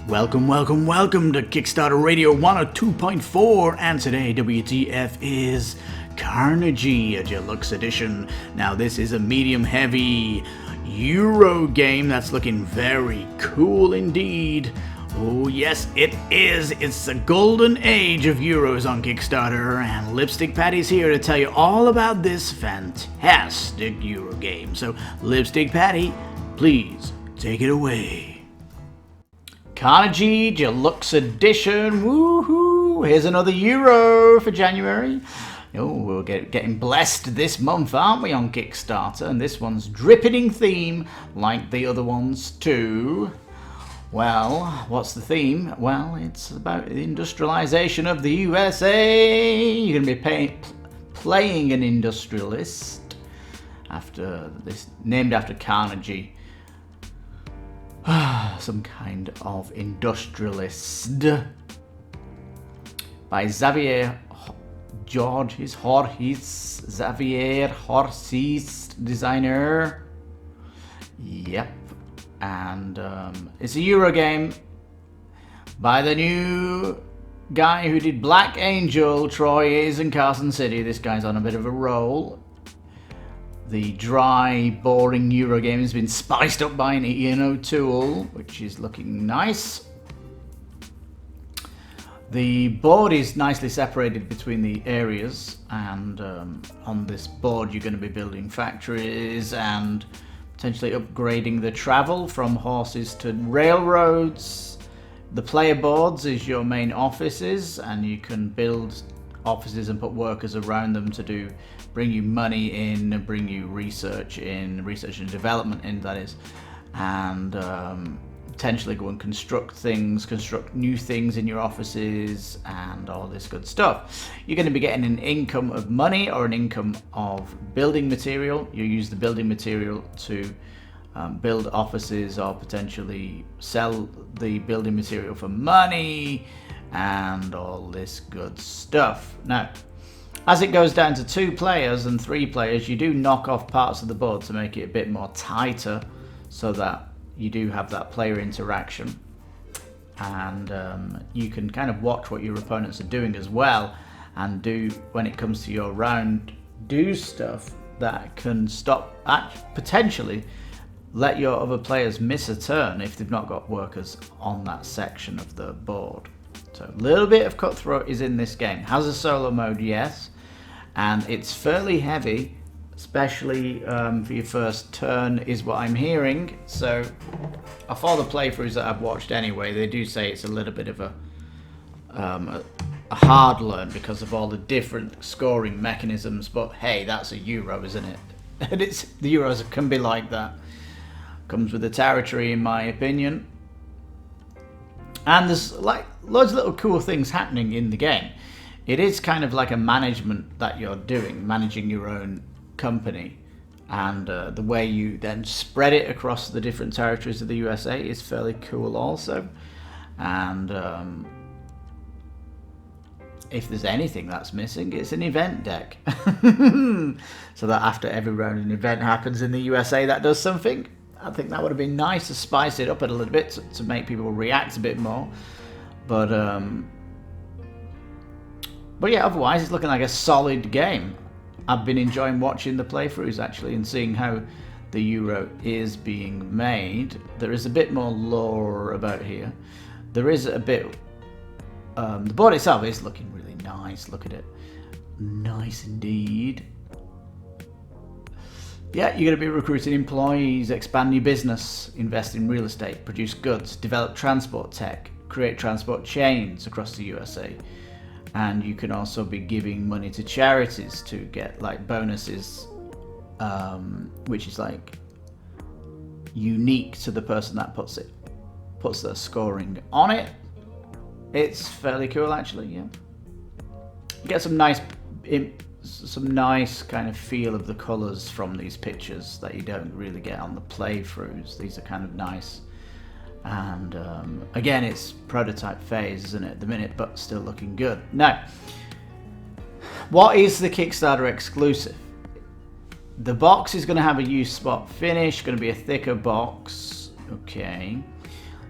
Welcome to Kickstarter Radio 102.4, and today WTF is Carnegie, a Deluxe edition. Now this is a medium-heavy Euro game that's looking very cool indeed. Oh yes, it is. It's the golden age of Euros on Kickstarter, and Lipstickpaddy's here to tell you all about this fantastic Euro game. So Lipstickpaddy, please take it away. Carnegie Deluxe Edition, woohoo! Here's another Euro for January. Oh, we're getting blessed this month, aren't we, on Kickstarter? And this one's dripping in theme, like the other ones too. Well, what's the theme? Well, it's about the industrialization of the USA. You're going to be playing an industrialist named after Carnegie. Some kind of industrialist by Xavier Horsis, designer. Yep, and it's a Euro game by the new guy who did Black Angel, Troy Is, and Carson City. This guy's on a bit of a roll. The dry, boring Euro game has been spiced up by an Ian O'Toole, which is looking nice. The board is nicely separated between the areas, and on this board you're going to be building factories and potentially upgrading the travel from horses to railroads. The player boards is your main offices, and you can build offices and put workers around them to bring you money in, bring you research and development in, that is, and potentially go and construct new things in your offices and all this good stuff. You're going to be getting an income of money or an income of building material. You use the building material to build offices or potentially sell the building material for money and all this good stuff. Now, as it goes down to 2 players and 3 players, you do knock off parts of the board to make it a bit more tighter so that you do have that player interaction. And you can kind of watch what your opponents are doing as well, and when it comes to your round, do stuff that can potentially let your other players miss a turn if they've not got workers on that section of the board. So a little bit of cutthroat is in this game. Has a solo mode, yes, and it's fairly heavy, especially for your first turn is what I'm hearing. So of all the playthroughs that I've watched anyway, they do say it's a little bit of a hard learn because of all the different scoring mechanisms, but hey, that's a Euro, isn't it? And the Euros can be like that. Comes with the territory, in my opinion. And there's like loads of little cool things happening in the game. It is kind of like a management that you're doing, managing your own company, and the way you then spread it across the different territories of the USA is fairly cool also. And if there's anything that's missing, it's an event deck. So that after every round an event happens in the USA that does something. I think that would have been nice to spice it up a little bit to make people react a bit more. But yeah, otherwise it's looking like a solid game. I've been enjoying watching the playthroughs actually and seeing how the Euro is being made. There is a bit more lore about here. There is a bit... the board itself is looking really nice. Look at it. Nice indeed. Yeah, you're going to be recruiting employees, expand your business, invest in real estate, produce goods, develop transport tech, create transport chains across the USA. And you can also be giving money to charities to get like bonuses, which is like unique to the person that puts their scoring on it. It's fairly cool actually, yeah. You get some nice kind of feel of the colours from these pictures that you don't really get on the playthroughs. These are kind of nice. And again, it's prototype phase, isn't it, at the minute, but still looking good. Now, what is the Kickstarter exclusive? The box is going to have a use spot finish, going to be a thicker box. Okay.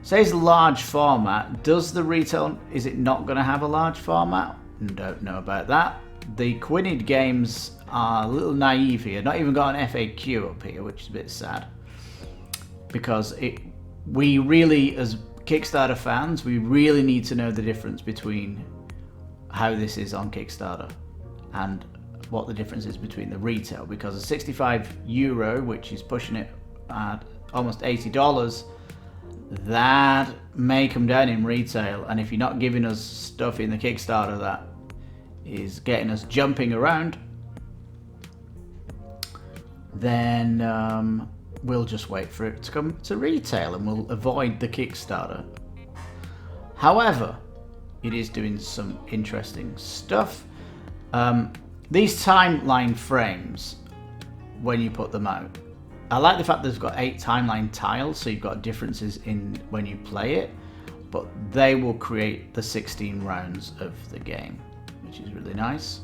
Says large format. Does the retail, is it not going to have a large format? Don't know about that. The Quinid games are a little naive here. Not even got an FAQ up here, which is a bit sad. Because we really, as Kickstarter fans, we really need to know the difference between how this is on Kickstarter and what the difference is between the retail. Because a €65, which is pushing it at almost $80, that may come down in retail. And if you're not giving us stuff in the Kickstarter that is getting us jumping around, then we'll just wait for it to come to retail and we'll avoid the Kickstarter. However, it is doing some interesting stuff. These timeline frames, when you put them out, I like the fact that they've got 8 timeline tiles, so you've got differences in when you play it, but they will create the 16 rounds of the game, which is really nice.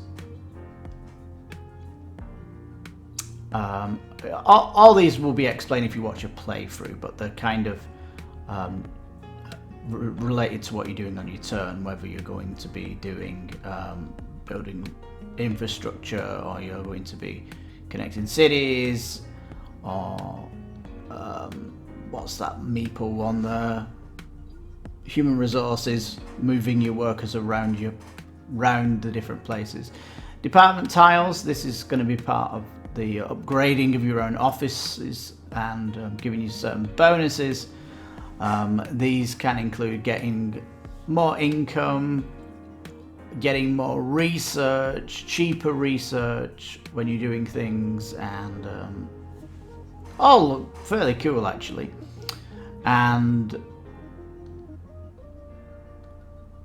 All these will be explained if you watch a playthrough, but they're kind of related to what you're doing on your turn, whether you're going to be doing building infrastructure, or you're going to be connecting cities, or what's that Meeple one there? Human resources, moving your workers around the different places. Department tiles, this is going to be part of the upgrading of your own offices and giving you certain bonuses. These can include getting more income, getting more research, cheaper research when you're doing things, and all look fairly cool actually. And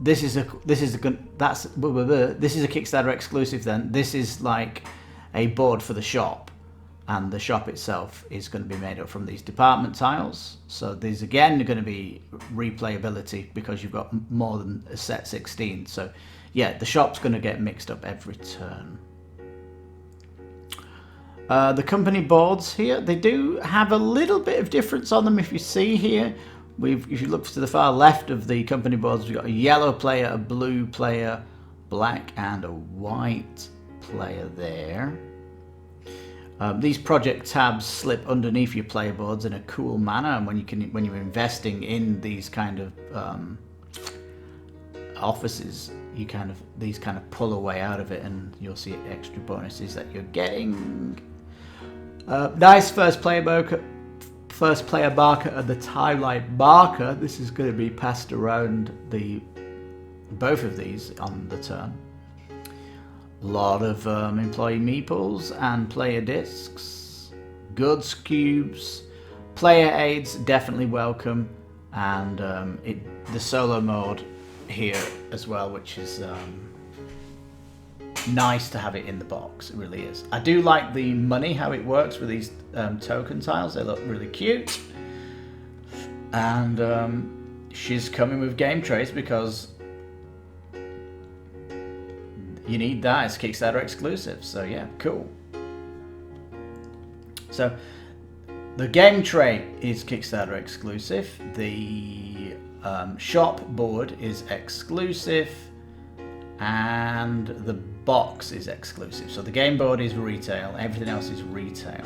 this is a Kickstarter exclusive. Then this is like a board for the shop, and the shop itself is going to be made up from these department tiles. So these again are going to be replayability because you've got more than a set 16. So yeah, the shop's going to get mixed up every turn. The company boards here, they do have a little bit of difference on them. If you see here, if you look to the far left of the company boards, we've got a yellow player, a blue player, black and a white player there. These project tabs slip underneath your player boards in a cool manner, and when you're investing in these kind of offices, these kind of pull away out of it, and you'll see extra bonuses that you're getting. Nice first player marker and the timeline marker. This is going to be passed around both of these on the turn. A lot of employee meeples and player discs, goods cubes, player aids definitely welcome, and the solo mode here as well, which is nice to have it in the box. It really is. I do like the money, how it works with these token tiles. They look really cute, and she's coming with game trays because you need that as Kickstarter exclusive. So yeah, cool. So the game tray is Kickstarter exclusive. The shop board is exclusive, and the box is exclusive. So the game board is retail, everything else is retail.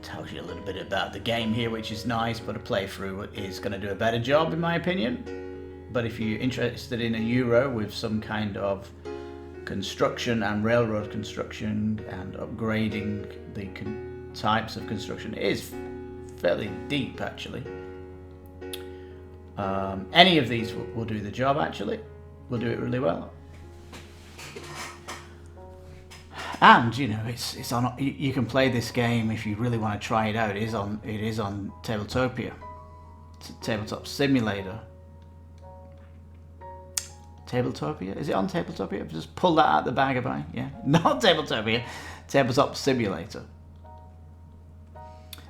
Tells you a little bit about the game here, which is nice, but a playthrough is going to do a better job in my opinion. But if you're interested in a Euro with some kind of construction and railroad construction and upgrading the types of construction, it is fairly deep actually. Any of these will do the job actually. Will do it really well. And you know, it's on. You can play this game if you really want to try it out. It is on Tabletopia. It's a tabletop simulator. Tabletopia? Is it on Tabletopia? I've just pulled that out of the bag, have I? Yeah, not Tabletopia. Tabletop simulator.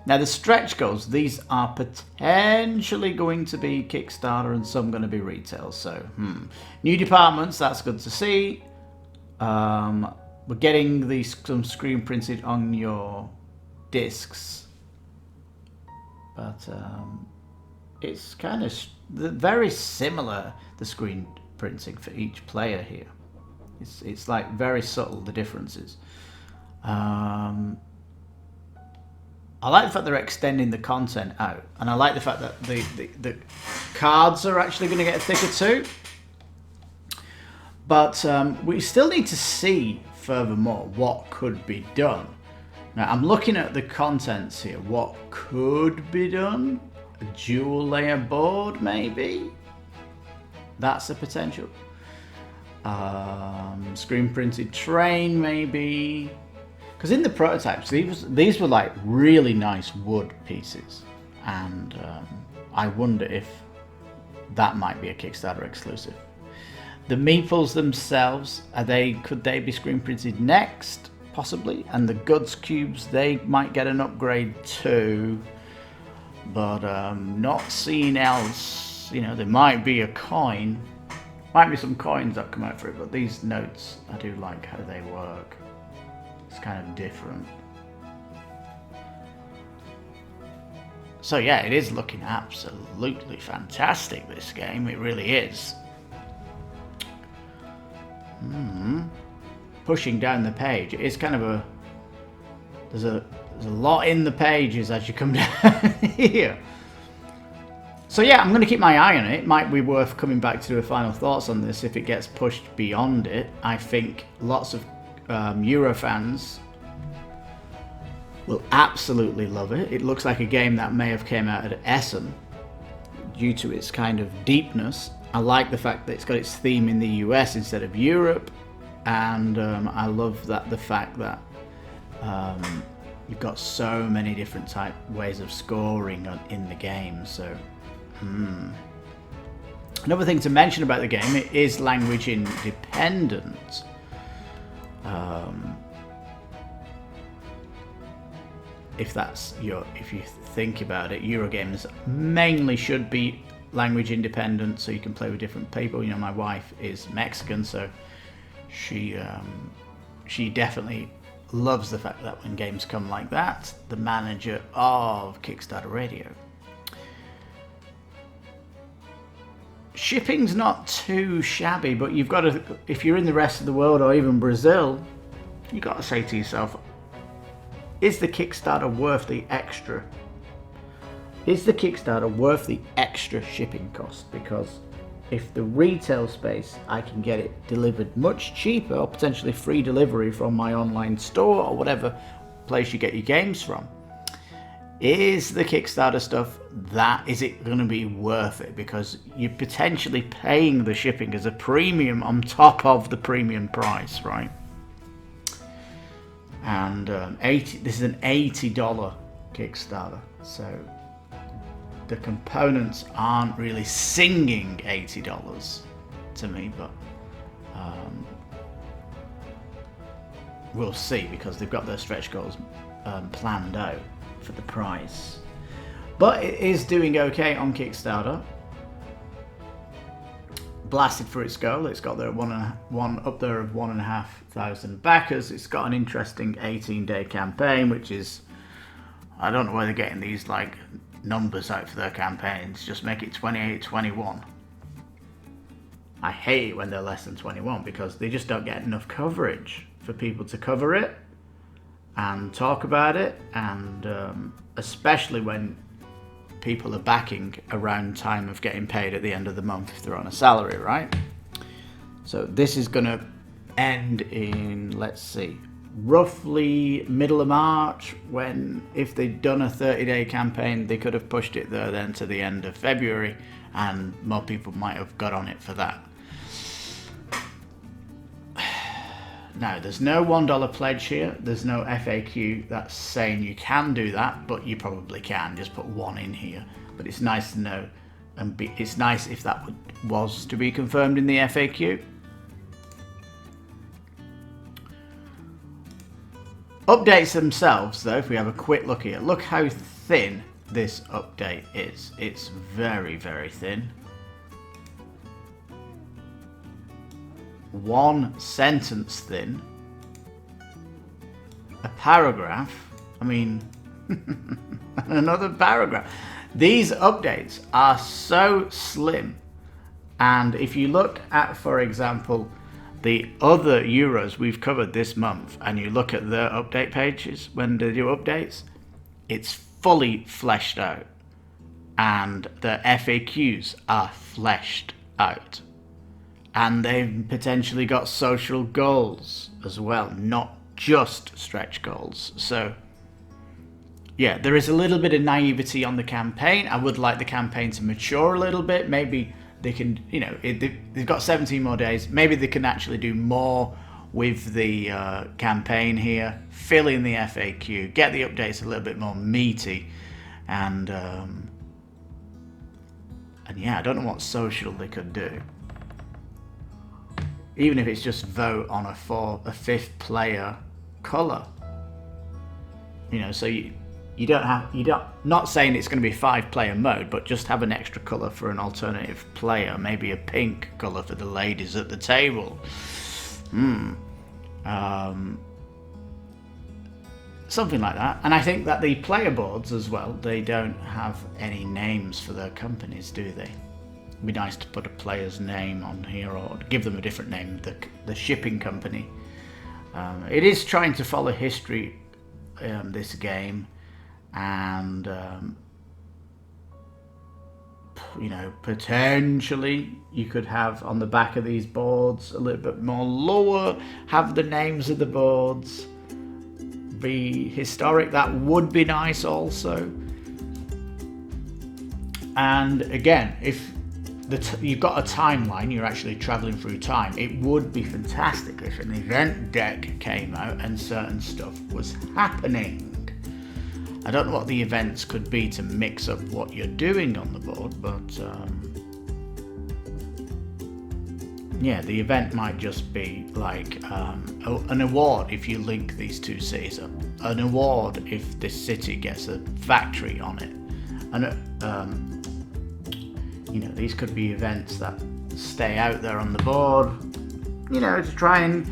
Now the stretch goals, these are potentially going to be Kickstarter and some going to be retail. So, new departments, that's good to see. We're getting some screen printed on your discs, but it's kind of very similar, the screen printing for each player here. It's like very subtle, the differences. I like the fact they're extending the content out, and I like the fact that the cards are actually going to get thicker too. But we still need to see furthermore what could be done. Now I'm looking at the contents here. What could be done? A dual layer board maybe? That's a potential. Screen printed train maybe. Because in the prototypes, these were like really nice wood pieces, and I wonder if that might be a Kickstarter exclusive. The Meeples themselves, could they be screen printed next, possibly? And the goods cubes, they might get an upgrade too, but not seeing else. You know, there might be a coin, might be some coins that come out for it, but these notes, I do like how they work. It's kind of different. So yeah, it is looking absolutely fantastic, this game. It really is. Pushing down the page, it is kind of there's a lot in the pages as you come down here. So yeah, I'm going to keep my eye on it. It might be worth coming back to do a final thoughts on this if it gets pushed beyond it. I think lots of Euro fans will absolutely love it. It looks like a game that may have came out at Essen due to its kind of deepness. I like the fact that it's got its theme in the US instead of Europe, and I love that the fact that you've got so many different ways of scoring in the game. So another thing to mention about the game, it is language independent. If you think about it, Eurogames mainly should be language independent, so you can play with different people. You know, my wife is Mexican, so she definitely loves the fact that when games come like that, the manager of Kickstarter Radio. Shipping's not too shabby, but you've got to, if you're in the rest of the world or even Brazil, you've got to say to yourself, is the Kickstarter worth the extra? Is the Kickstarter worth the extra shipping cost? Because if the retail space, I can get it delivered much cheaper, or potentially free delivery from my online store or whatever place you get your games from. Is the Kickstarter stuff, is it going to be worth it? Because you're potentially paying the shipping as a premium on top of the premium price, right? And this is an $80 Kickstarter, so the components aren't really singing $80 to me, but we'll see, because they've got their stretch goals planned out for the price. But it is doing okay on Kickstarter. Blasted for its goal. It's got there up there of 1,500 backers. It's got an interesting 18-day campaign, which is, I don't know where they're getting these like numbers out for their campaigns. Just make it 28, 21. I hate it when they're less than 21, because they just don't get enough coverage for people to cover it and talk about it, and especially when people are backing around time of getting paid at the end of the month if they're on a salary, right? So this is going to end in, let's see, roughly middle of March, when if they'd done a 30-day campaign, they could have pushed it there then to the end of February, and more people might have got on it for that. Now, there's no $1 pledge here. There's no FAQ that's saying you can do that, but you probably can. Just put one in here. But it's nice to know, and it's nice if that was to be confirmed in the FAQ. Updates themselves, though, if we have a quick look here, look how thin this update is. It's very, very thin. One sentence thin. A paragraph. I mean, And another paragraph. These updates are so slim. And if you look at, for example, the other Euros we've covered this month, and you look at their update pages when they do updates, it's fully fleshed out. And the FAQs are fleshed out. And they've potentially got social goals as well, not just stretch goals. So, yeah, there is a little bit of naivety on the campaign. I would like the campaign to mature a little bit. Maybe they can, they've got 17 more days. Maybe they can actually do more with the campaign here, fill in the FAQ, get the updates a little bit more meaty, and yeah, I don't know what social they could do. Even if it's just vote on a fifth player color. So you don't, not saying it's going to be 5-player mode, but just have an extra color for an alternative player, maybe a pink color for the ladies at the table. Something like that. And I think that the player boards as well, they don't have any names for their companies, do they? It'd be nice to put a player's name on here, or give them a different name, the shipping company. It is trying to follow history, this game, and potentially you could have on the back of these boards a little bit more lore, have the names of the boards be historic. That would be nice also. And again, if you've got a timeline, you're actually traveling through time, it would be fantastic if an event deck came out and certain stuff was happening. I don't know what the events could be to mix up what you're doing on the board, but yeah, the event might just be like an award if you link these two cities up, an award if this city gets a factory on it, and these could be events that stay out there on the board, to try and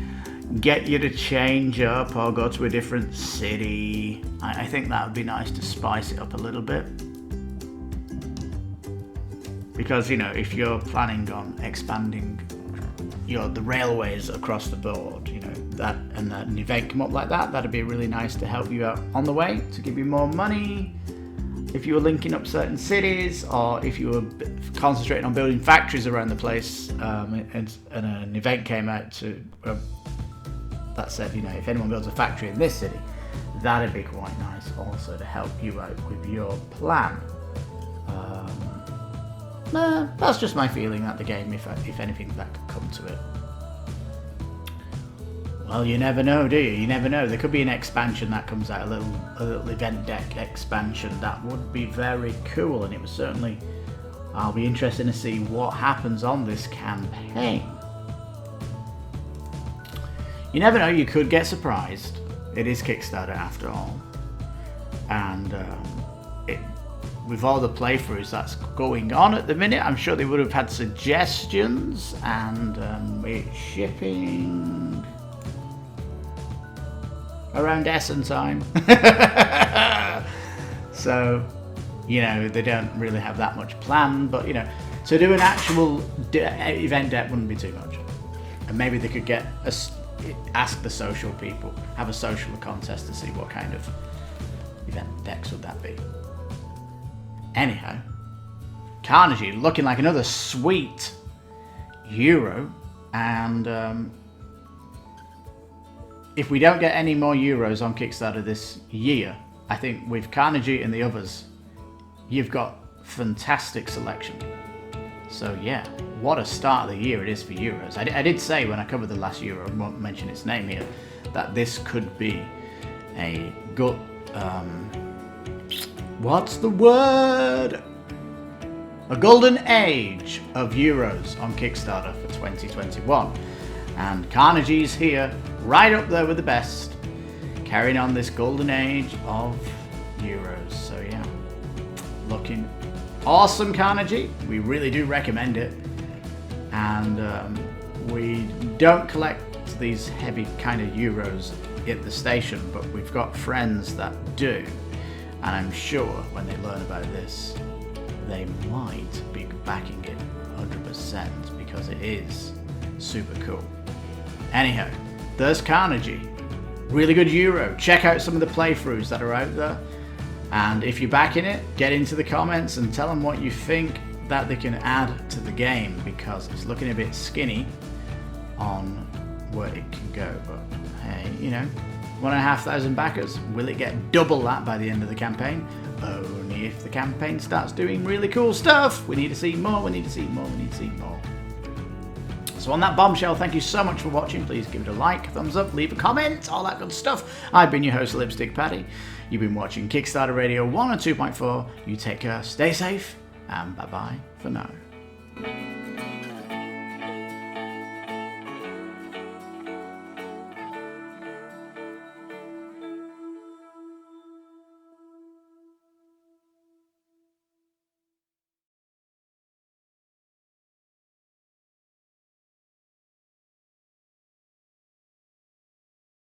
get you to change up or go to a different city. I think that would be nice to spice it up a little bit. Because, if you're planning on expanding the railways across the board, that an event come up like that, that'd be really nice to help you out on the way, to give you more money. If you were linking up certain cities, or if you were concentrating on building factories around the place, and an event came out that said, if anyone builds a factory in this city, that'd be quite nice also to help you out with your plan. That's just my feeling at the game, if anything that could come to it. Well, you never know, do you? You never know. There could be an expansion that comes out, a little event deck expansion. That would be very cool, and it was certainly, I'll be interested to see what happens on this campaign. You never know, you could get surprised. It is Kickstarter after all. And with all the playthroughs that's going on at the minute, I'm sure they would have had suggestions, and it's shipping around Essen time. So, they don't really have that much planned, but, to do an actual event deck wouldn't be too much. And maybe they could ask the social people, have a social contest to see what kind of event decks would that be. Anyhow, Carnegie looking like another sweet Euro, and if we don't get any more Euros on Kickstarter this year, I think with Carnegie and the others, you've got fantastic selection. So yeah, what a start of the year it is for Euros. I did say when I covered the last Euro, I won't mention its name here, that this could be a good, what's the word? A golden age of Euros on Kickstarter for 2021. And Carnegie's here, right up there with the best, carrying on this golden age of Euros. So yeah, looking awesome, Carnegie. We really do recommend it. And we don't collect these heavy kind of Euros at the station, but we've got friends that do. And I'm sure when they learn about this, they might be backing it 100% because it is super cool. Anyhow, there's Carnegie. Really good Euro. Check out some of the playthroughs that are out there. And if you're backing it, get into the comments and tell them what you think that they can add to the game, because it's looking a bit skinny on where it can go. But hey, you know, 1,500 backers. Will it get double that by the end of the campaign? Only if the campaign starts doing really cool stuff. We need to see more, we need to see more, we need to see more. So on that bombshell, thank you so much for watching. Please give it a like, thumbs up, leave a comment, all that good stuff. I've been your host, Lipstickpaddy. You've been watching Kickstarter Radio 1 and 2.4. You take care, stay safe, and bye-bye for now.